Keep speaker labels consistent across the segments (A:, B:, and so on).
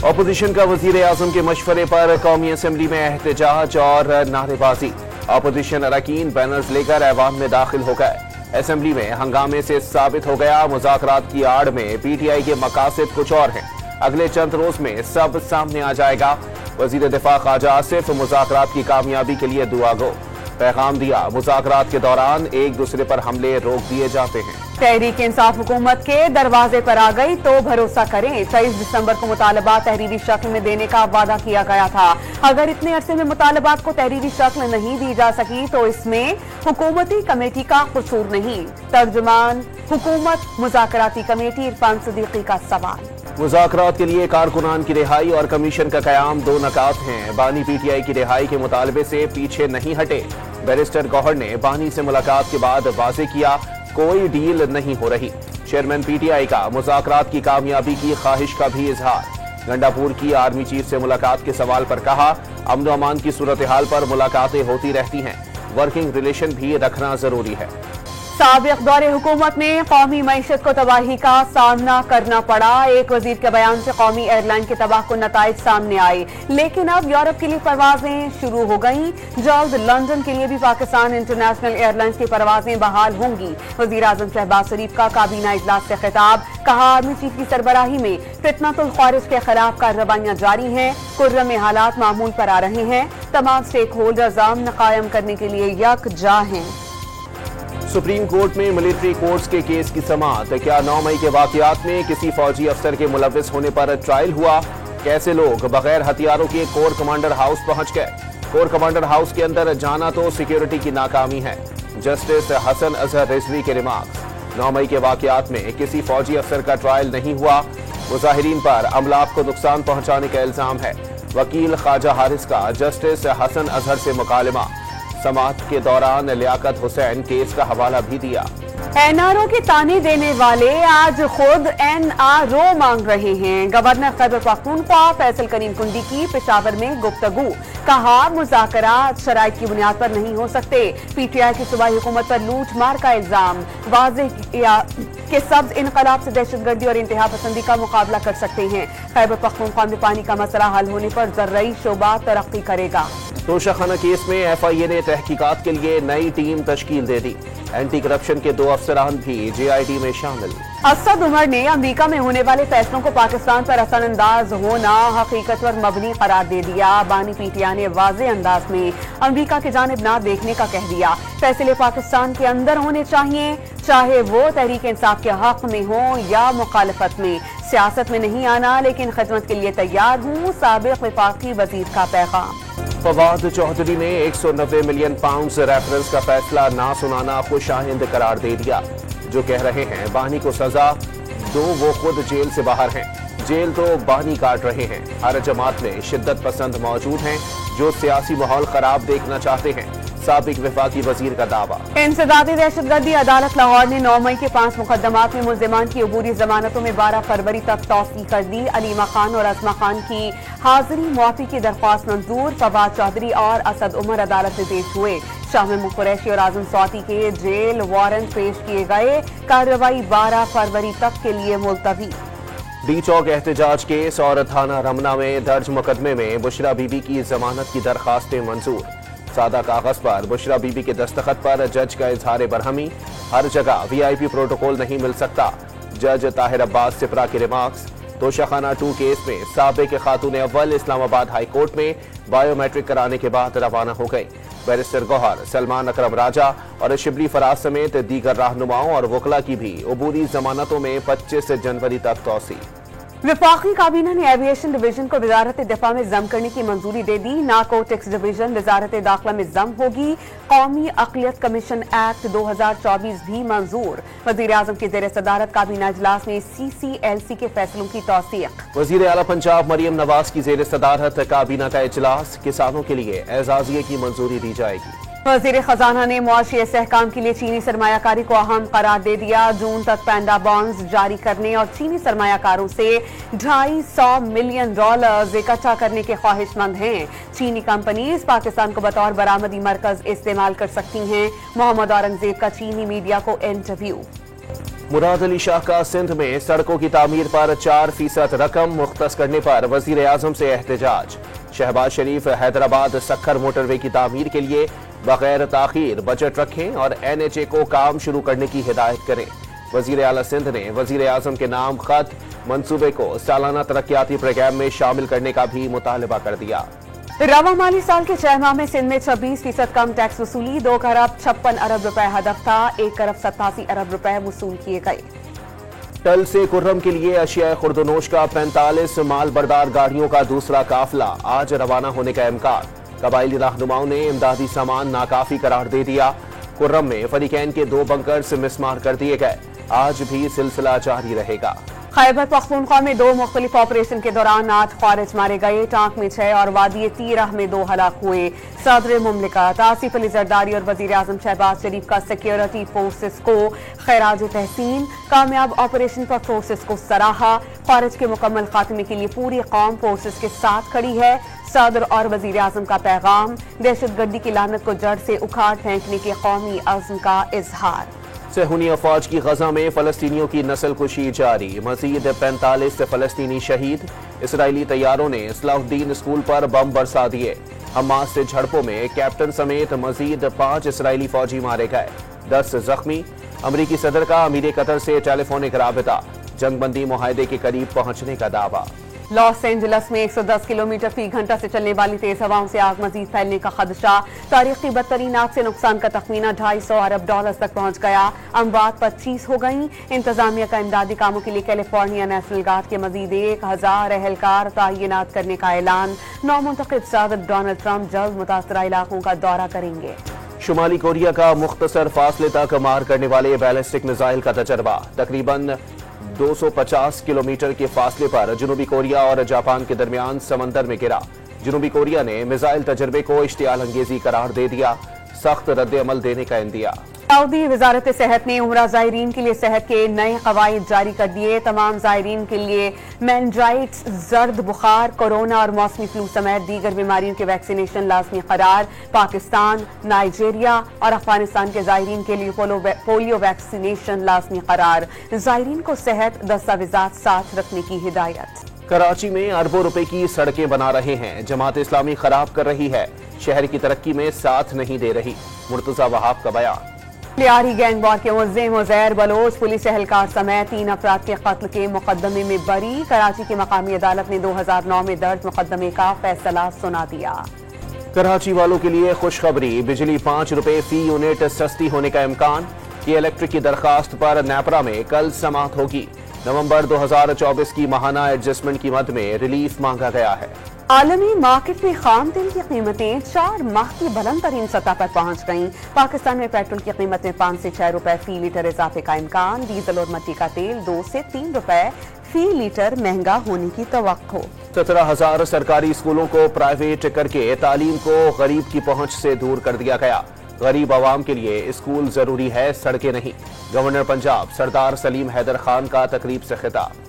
A: Opposition का वजीर आजम के मशवरे पर कौमी असम्बली में एहतजाज और नारेबाजी। अपोजिशन अरकान बैनर्स लेकर ऐवान में दाखिल हो गए। असम्बली में हंगामे से साबित हो गया मुज़ाकरात की आड़ में पीटीआई के मकासद कुछ और हैं। अगले चंद रोज में सब सामने आ जाएगा। वजीर दिफा ख्वाजा आसिफ मुज़ाकरात की कामयाबी के लिए दुआ गो। पैगाम दिया, मुज़ाकरात के दौरान एक दूसरे पर हमले रोक दिए जाते हैं।
B: तहरीक इंसाफ हुकूमत के दरवाजे पर आ गई तो भरोसा करें। 23 दिसंबर को मुतालबात तहरीरी शक्ल में देने का वादा किया गया था। अगर इतने अरसे में मुतालबात को तहरीरी शक्ल नहीं दी जा सकी तो इसमें हुकूमती कमेटी का कसूर नहीं। तर्जुमान हुकूमत मुज़ाकराती कमेटी इरफान सिद्दीकी का सवाल।
A: मुज़ाकरात के लिए कारकुनान की रिहाई और कमीशन का कयाम दो नकात हैं। बानी पीटीआई की रिहाई के मुतालबे से पीछे नहीं हटे। बैरिस्टर गौहर ने बानी से मुलाकात के बाद वाज़ेह किया, कोई डील नहीं हो रही। चेयरमैन पीटीआई का मुज़ाकरात की कामयाबी की ख्वाहिश का भी इजहार। गंडापुर की आर्मी चीफ से मुलाकात के सवाल पर कहा, अमन व अमान की सूरत हाल पर मुलाकातें होती रहती हैं, वर्किंग रिलेशन भी रखना जरूरी है।
B: साबिक दौरे हुकूमत में कौमी मईशत को तबाही का सामना करना पड़ा। एक वजीर के बयान से कौमी एयरलाइन के तबाहकुन नताइज सामने आए, लेकिन अब यूरोप के लिए परवाजें शुरू हो गईं। जल्द लंदन के लिए भी पाकिस्तान इंटरनेशनल एयरलाइंस की परवाजें बहाल होंगी। वजीर आजम शहबाज शरीफ का काबीना इजलास से खिताब, कहा आर्मी चीफ की सरबराही में फितनतुल ख्वारिज के खिलाफ कार्रवाइयां जारी हैं। कुर्रम में हालात मामूल पर आ रहे हैं। तमाम स्टेक होल्डर्स अमन कायम करने के लिए यकजा हैं।
A: सुप्रीम कोर्ट में मिलिट्री कोर्ट्स के केस की समाअत। क्या 9 मई के वाकयात में किसी फौजी अफसर के मुलविस होने पर ट्रायल हुआ? कैसे लोग बगैर हथियारों के कोर कमांडर हाउस पहुंच गए? कोर कमांडर हाउस के अंदर जाना तो सिक्योरिटी की नाकामी है। जस्टिस हसन अजहर रिजवी के रिमार्क्स। 9 मई के वाकयात में किसी फौजी अफसर का ट्रायल नहीं हुआ। मुजाहिरीन पर अमलाक को नुकसान पहुंचाने का इल्जाम है। वकील ख्वाजा हारिस का जस्टिस हसन अजहर से मुकालमा। समाअत के दौरान लियाकत हुसैन केस का हवाला भी दिया।
B: एनआरओ के ताने देने वाले आज खुद एनआरओ मांग रहे हैं। गवर्नर खैबर पख्तूनख्वा फैसल करीम कुंडी की पेशावर में गुफ्तगू। कहा मुज़ाकरात शराइत की बुनियाद पर नहीं हो सकते। पीटीआई की सूबाई हुकूमत पर लूट मार का इल्जाम। वाज़ेह किया कि सब्ज इनकलाब से दहशतगर्दी और इंतहा पसंदी का मुकाबला कर सकते हैं। खैबर पख्तूनख्वा में पानी का मसला हल होने पर ज़र्रई शोबा तरक्की करेगा।
A: तोशाखाना केस में एफआईए ने तहकीकात के लिए नई टीम तश्कील दे दी। एंटी करप्शन के 2 अफसरान भी जेआईटी में शामिल।
B: असद उमर ने अमेरिका में होने वाले फैसलों को पाकिस्तान पर असरअंदाज होना हकीकत पर मबनी करार दे दिया। बानी पीटीआई ने वाज़ेह अंदाज में अमेरिका की जानिब ना देखने का कह दिया। फैसले पाकिस्तान के अंदर होने चाहिए, चाहे वो तहरीक इंसाफ के हक में हो या मुखालफत में। सियासत में नहीं आना लेकिन खिदमत के लिए तैयार हूँ, साबिक वफाकी वजीर का पैगाम।
A: फवाद चौधरी ने 190 मिलियन पाउंड रेफरेंस का फैसला ना सुनाना खुशाइंद करार दे दिया। जो कह रहे हैं बानी को सजा दो, वो खुद जेल से बाहर हैं। जेल तो बानी काट रहे हैं। हर जमात में शिद्दत पसंद मौजूद हैं जो सियासी माहौल खराब देखना चाहते हैं। साबिक वफाकी वजीर का दावा।
B: इंसदादी दहशतगर्दी अदालत लाहौर ने 9 मई के 5 मुकदमात में मुल्जिमान की अबूरी जमानतों में 12 फरवरी तक तौसीह कर दी। अलीमा खान और अजमा खान की हाजिरी मुआफी की दरख्वास्त मंजूर। फवाद चौधरी और असद उमर अदालत में पेश हुए। शाह महमूद कुरैशी और आजम स्वाति के जेल वारंट पेश किए गए। कार्रवाई 12 फरवरी तक के लिए मुलतवी।
A: डी चौक एहतजाज केस और थाना रमना में दर्ज मुकदमे में बुशरा बीबी की जमानत की दरखास्तें मंजूर। सादा कागज पर बुशरा बीबी के दस्तखत पर जज का इजहार बरहमी। हर जगह वीआईपी प्रोटोकॉल नहीं मिल सकता। जज ताहिर अब्बास सिपरा के रिमार्क्स। तोशाखाना 2 केस में साबिक खातून अव्वल इस्लामाबाद हाई कोर्ट में बायोमेट्रिक कराने के बाद रवाना हो गई। बैरिस्टर गौहर, सलमान अकरम राजा और शिबली फराज समेत दीगर रहनुमाओं और वकला की भी अबूरी जमानतों में 25 जनवरी तक तौसीह।
B: वफाकी काबीना ने एविएशन डिवीजन को वजारत दिफा में जम करने की मंजूरी दे दी। नार्कोटिक्स डिवीजन वजारत दाखिला में जम होगी। कौमी अक़लियत कमीशन एक्ट 2024 भी मंजूर। वज़ीर आज़म की ज़ेर सदारत काबीना इजलास में CCLC के फैसलों की तौसीक़।
A: वज़ीर आला पंजाब मरियम नवाज की ज़ेर सदारत काबीना का इजलास। किसानों के लिए एजाज़िये की मंजूरी दी जाएगी।
B: वज़ीर खजाना ने मुआशी इस्तेहकाम के लिए चीनी सरमायाकारी को अहम करार दे दिया। जून तक पैंडा बॉन्ड्स जारी करने और चीनी सरमायाकारों से $250 मिलियन इकट्ठा करने के ख्वाहिशमंद हैं। चीनी कंपनीज पाकिस्तान को बतौर बरामदी मरकज इस्तेमाल कर सकती हैं। मोहम्मद औरंगजेब का चीनी मीडिया को इंटरव्यू।
A: मुराद अली शाह का सिंध में सड़कों की तामीर पर 4% रकम मुख्तस करने पर वजीर आजम से एहतजाज। शहबाज शरीफ हैदराबाद सक्खर मोटरवे की तामीर के लिए बगैर ताखीर बजट रखें और NHA को काम शुरू करने की हिदायत करें। वजीर आला सिंध ने वजीर आजम के नाम खत मंसूबे को सालाना तरक्याती प्रोग्राम में शामिल करने का भी मुतालबा कर दिया।
B: रवा माली साल के 6 माह में सिंध में 26% कम टैक्स वसूली, 2 खरब 56 अरब रुपए हदफ था, 1 खरब 87 अरब रुपए वसूल किए गए।
A: टल से कुर्रम के लिए अशिया खुर्दनोश का 45 माल बरदार गाड़ियों का दूसरा काफिला आज रवाना होने का इम्कान। कबायली रहनुमाओं ने इमदादी सामान नाकाफी करार दे दिया। कुर्रम में फरीकैन के 2 बंकर्स मिसमार कर दिए गए। आज भी सिलसिला जारी रहेगा।
B: खैबर पख्तूनख्वा में 2 मुख्तलिफ ऑपरेशन के दौरान 8 खारिज मारे गए, टांक में 6 और वादी तीरह में 2 हलाक हुए। सदर मुमलिकत आसिफ अली जरदारी और वजीर आजम शहबाज शरीफ का सिक्योरिटी फोर्सेस को खैराज तहसीन। कामयाब ऑपरेशन पर फोर्सेस को सराहा। खारिज के मुकम्मल खात्मे के लिए पूरी कौम फोर्सेस के साथ खड़ी है। सदर और वजीर आजम का पैगाम, दहशतगर्दी की लानत को जड़ से उखाड़ फेंकने के कौमी अज़्म का इजहार।
A: सहूनी अफवाज की गजा में फलस्तीनियों की नस्ल कुशी जारी, मजीद 45 फलस्तीनी शहीद। इसराइली तैयारों ने सलाहुद्दीन स्कूल पर बम बरसा दिए। हमास से झड़पों में कैप्टन समेत मजीद 5 इसराइली फौजी मारे गए, 10 जख्मी। अमरीकी सदर का अमीर कतर से टेलीफोनिक राबिता, जंगबंदी मुआहदे के करीब पहुंचने का दावा।
B: लॉस एंजलस में 110 किलोमीटर फी घंटा से चलने वाली तेज हवाओं से आग मजीद फैलने का खदशा। तारीखी बदतरीन आग से नुकसान का तखमीना $250 अरब तक पहुंच गया। अमवात 25 हो गई। इंतजामिया का इमदादी कामों के लिए कैलिफोर्निया नेशनल गार्ड के मजीद 1000 एहलकार तैनात करने का ऐलान। नौमुंतखब सदर डोनाल्ड ट्रंप जल्द मुतासरा इलाकों का दौरा करेंगे।
A: शुमाली कोरिया का मुख्तसर फासले तक मार करने वाले बैलिस्टिक मिसाइल का तजर्बा। तकरीबन 250 किलोमीटर के फासले पर जनूबी कोरिया और जापान के दरमियान समंदर में गिरा। जनूबी कोरिया ने मिसाइल तजर्बे को इश्तियाल अंगेजी करार दे दिया। सख्त रद्द अमल देने का इंदिया।
B: सऊदी वजारत सेहत ने उम्रा ज़ायरीन के लिए सेहत के नए कवायद जारी कर दिए। तमाम ज़ायरीन के लिए मेनिंजाइटिस, जर्द बुखार, कोरोना और मौसमी फ्लू समेत दीगर बीमारियों के वैक्सीनेशन लाजमी करार। पाकिस्तान, नाइजीरिया और अफगानिस्तान के ज़ायरीन के लिए पोलियो वैक्सीनेशन लाजमी करार। ज़ायरीन को सेहत दस्तावेजात साथ रखने की हिदायत।
A: कराची में अरबों रुपए की सड़कें बना रहे हैं, जमात इस्लामी खराब कर रही है, शहर की तरक्की में साथ नहीं दे रही। मुर्तजा वहाब का बयान।
B: लियारी गैंग वॉर के मुल्जिम उज़ैर बलोच पुलिस एहलकार समेत 3 अफराद के कत्ल के मुकदमे में बरी। कराची की मकामी अदालत ने 2009 में दर्ज मुकदमे का फैसला सुना दिया।
A: कराची वालों के लिए खुशखबरी, बिजली 5 रुपए फी यूनिट सस्ती होने का इम्कान। ये इलेक्ट्रिक की दरखास्त पर नेपरा में कल समाअत होगी। नवंबर 2024 की माहाना एडजस्टमेंट की मद में रिलीफ मांगा गया है।
B: आलमी मार्केट में खाम तेल की कीमतें 4 माह की बुलंद तरीन सतह पर पहुंच गईं। पाकिस्तान में पेट्रोल की कीमत में 5 से 6 रुपए फी लीटर इजाफे का इम्कान। डीजल और मट्टी का तेल 2 से 3 रुपए फी लीटर महंगा होने की तवक्को।
A: 17,000 सरकारी स्कूलों को प्राइवेट करके तालीम को गरीब की पहुंच से दूर कर दिया गया। गरीब आवाम के लिए स्कूल जरूरी है, सड़कें नहीं। गवर्नर पंजाब सरदार सलीम हैदर खान का तकरीब से खिताब।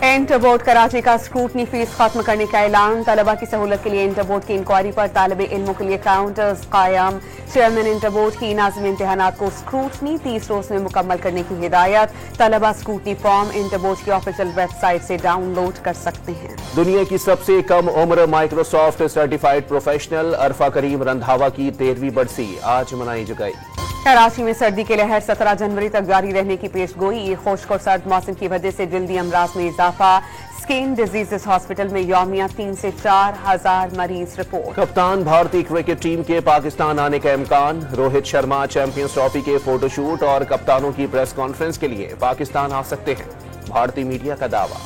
B: इंटर बोर्ड कराची का स्क्रूटनी फीस खत्म करने का ऐलान। तलबा की सहूलत के लिए इंटर बोर्ड की इंक्वायरी पर तालिब इल्मों के लिए काउंटर्स कायम। चेयरमैन इंटर बोर्ड की नाज़िम इम्तिहानात को स्क्रूटनी 30 रोज में मुकम्मल करने की हिदायत। तलबा स्क्रूटनी फॉर्म इंटर बोर्ड की ऑफिशियल वेबसाइट से डाउनलोड कर सकते हैं।
A: दुनिया की सबसे कम उम्र माइक्रोसॉफ्ट सर्टिफाइड प्रोफेशनल अरफा करीम रंधावा की 13वीं बरसी आज मनाई गई।
B: कराची में सर्दी के लहर 17 जनवरी तक जारी रहने की पेशगोई। खुश्क और सर्द मौसम की वजह से जल्दी अमराज में इजाफा। स्किन डिजीजेस हॉस्पिटल में यौमिया 3 से 4 हजार मरीज रिपोर्ट। कप्तान भारतीय क्रिकेट टीम के पाकिस्तान आने का इम्कान। रोहित शर्मा चैंपियंस ट्रॉफी के फोटोशूट और कप्तानों की प्रेस कॉन्फ्रेंस के लिए पाकिस्तान आ सकते हैं, भारतीय मीडिया का दावा।